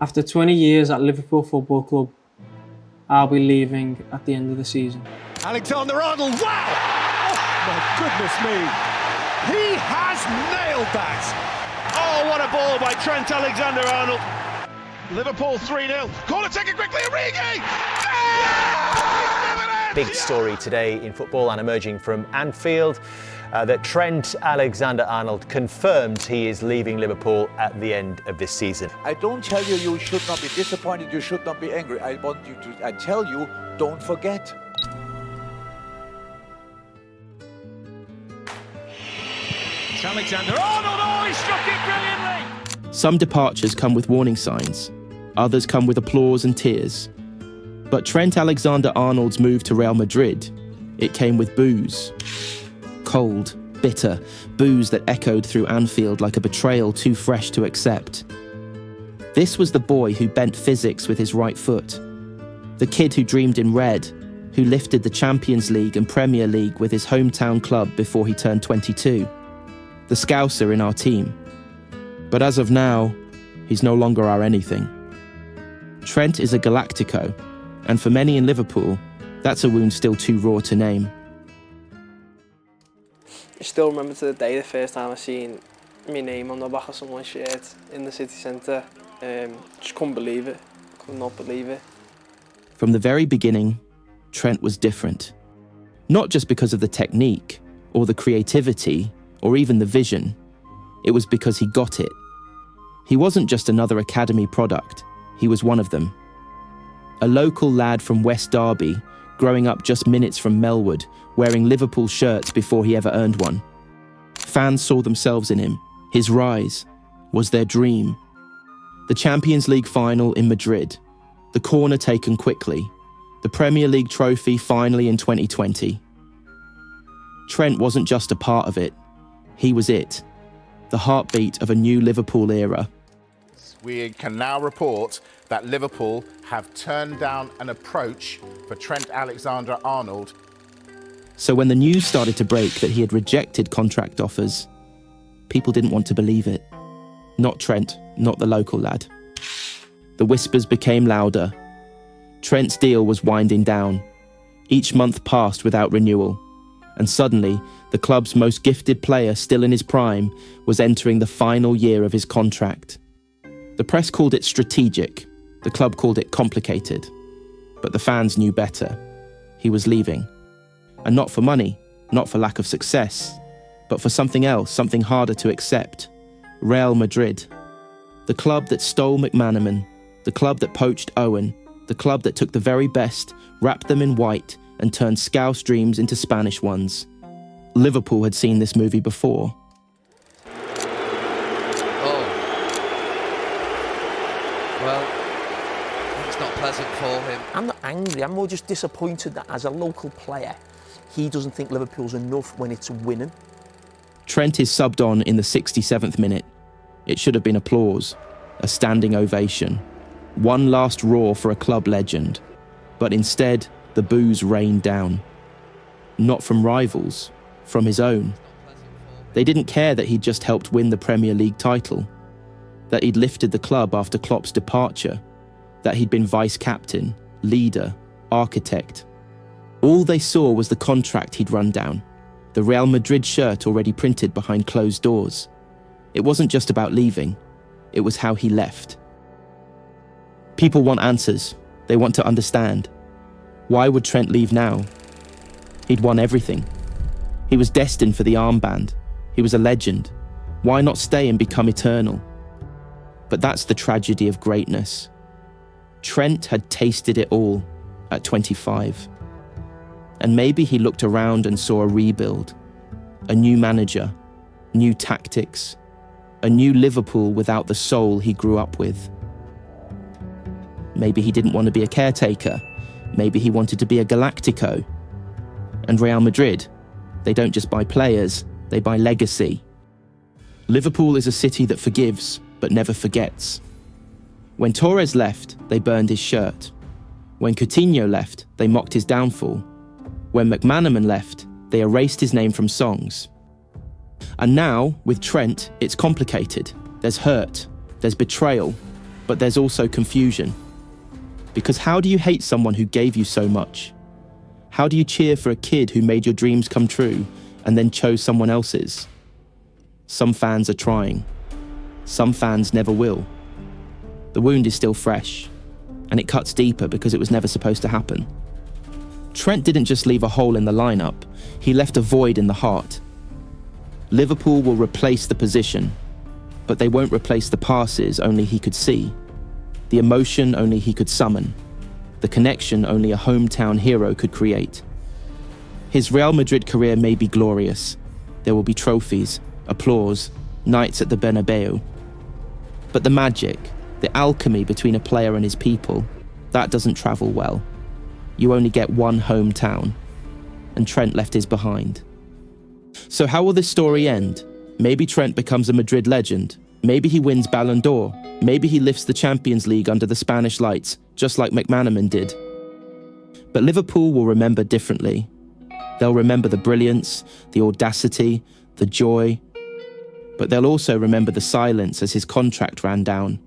After 20 years at Liverpool Football Club, I'll be leaving at the end of the season. Alexander-Arnold, wow! Oh, my goodness me. He has nailed that. Oh, what a ball by Trent Alexander-Arnold. Liverpool 3-0. Corner taken quickly, Origi! Big story today in football and emerging from Anfield that Trent Alexander-Arnold confirmed he is leaving Liverpool at the end of this season. I don't tell you you should not be disappointed, you should not be angry. I tell you, don't forget. It's Alexander-Arnold, oh, he struck it brilliantly! Some departures come with warning signs, others come with applause and tears. But Trent Alexander-Arnold's move to Real Madrid, it came with boos. Cold, bitter, boos that echoed through Anfield like a betrayal too fresh to accept. This was the boy who bent physics with his right foot. The kid who dreamed in red, who lifted the Champions League and Premier League with his hometown club before he turned 22. The Scouser in our team. But as of now, he's no longer our anything. Trent is a Galactico, and for many in Liverpool, that's a wound still too raw to name. I still remember to the day the first time I seen my name on the back of someone's shirt in the city centre. Just couldn't believe it. Could not believe it. From the very beginning, Trent was different. Not just because of the technique, or the creativity, or even the vision. It was because he got it. He wasn't just another academy product, he was one of them. A local lad from West Derby, growing up just minutes from Melwood, wearing Liverpool shirts before he ever earned one. Fans saw themselves in him. His rise was their dream. The Champions League final in Madrid, the corner taken quickly, the Premier League trophy finally in 2020. Trent wasn't just a part of it, he was it. The heartbeat of a new Liverpool era. We can now report that Liverpool have turned down an approach for Trent Alexander-Arnold. So when the news started to break that he had rejected contract offers, people didn't want to believe it. Not Trent, not the local lad. The whispers became louder. Trent's deal was winding down. Each month passed without renewal. And suddenly, the club's most gifted player still in his prime was entering the final year of his contract. The press called it strategic. The club called it complicated. But the fans knew better. He was leaving. And not for money, not for lack of success, but for something else, something harder to accept. Real Madrid. The club that stole McManaman, the club that poached Owen, the club that took the very best, wrapped them in white, and turned Scouse dreams into Spanish ones. Liverpool had seen this movie before. Oh. Well, it's not pleasant for him. I'm not angry, I'm more just disappointed that as a local player, he doesn't think Liverpool's enough when it's winning. Trent is subbed on in the 67th minute. It should have been applause, a standing ovation. One last roar for a club legend. But instead, the boos rained down. Not from rivals, from his own. They didn't care that he'd just helped win the Premier League title, that he'd lifted the club after Klopp's departure, that he'd been vice-captain, leader, architect. All they saw was the contract he'd run down, the Real Madrid shirt already printed behind closed doors. It wasn't just about leaving, it was how he left. People want answers, they want to understand. Why would Trent leave now? He'd won everything. He was destined for the armband. He was a legend. Why not stay and become eternal? But that's the tragedy of greatness. Trent had tasted it all at 25. And maybe he looked around and saw a rebuild, a new manager, new tactics, a new Liverpool without the soul he grew up with. Maybe he didn't want to be a caretaker. Maybe he wanted to be a Galactico. And Real Madrid, they don't just buy players, they buy legacy. Liverpool is a city that forgives, but never forgets. When Torres left, they burned his shirt. When Coutinho left, they mocked his downfall. When McManaman left, they erased his name from songs. And now, with Trent, it's complicated. There's hurt, there's betrayal, But there's also confusion. Because how do you hate someone who gave you so much? How do you cheer for a kid who made your dreams come true and then chose someone else's? Some fans are trying. Some fans never will. The wound is still fresh, and it cuts deeper because it was never supposed to happen. Trent didn't just leave a hole in the lineup, he left a void in the heart. Liverpool will replace the position, but they won't replace the passes only he could see, the emotion only he could summon, the connection only a hometown hero could create. His Real Madrid career may be glorious. There will be trophies, applause, nights at the Bernabéu. But the magic, the alchemy between a player and his people, that doesn't travel well. You only get one hometown, and Trent left his behind. So how will this story end? Maybe Trent becomes a Madrid legend. Maybe he wins Ballon d'Or. Maybe he lifts the Champions League under the Spanish lights, just like McManaman did. But Liverpool will remember differently. They'll remember the brilliance, the audacity, the joy. But they'll also remember the silence as his contract ran down.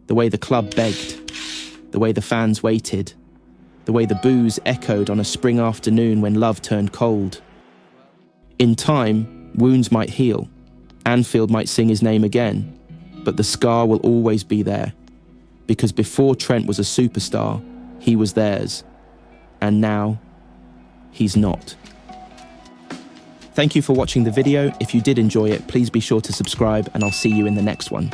The way the club begged. The way the fans waited. The way the boos echoed on a spring afternoon when love turned cold. In time, wounds might heal. Anfield might sing his name again. But the scar will always be there. Because before Trent was a superstar, he was theirs. And now, he's not. Thank you for watching the video. If you did enjoy it, please be sure to subscribe and I'll see you in the next one.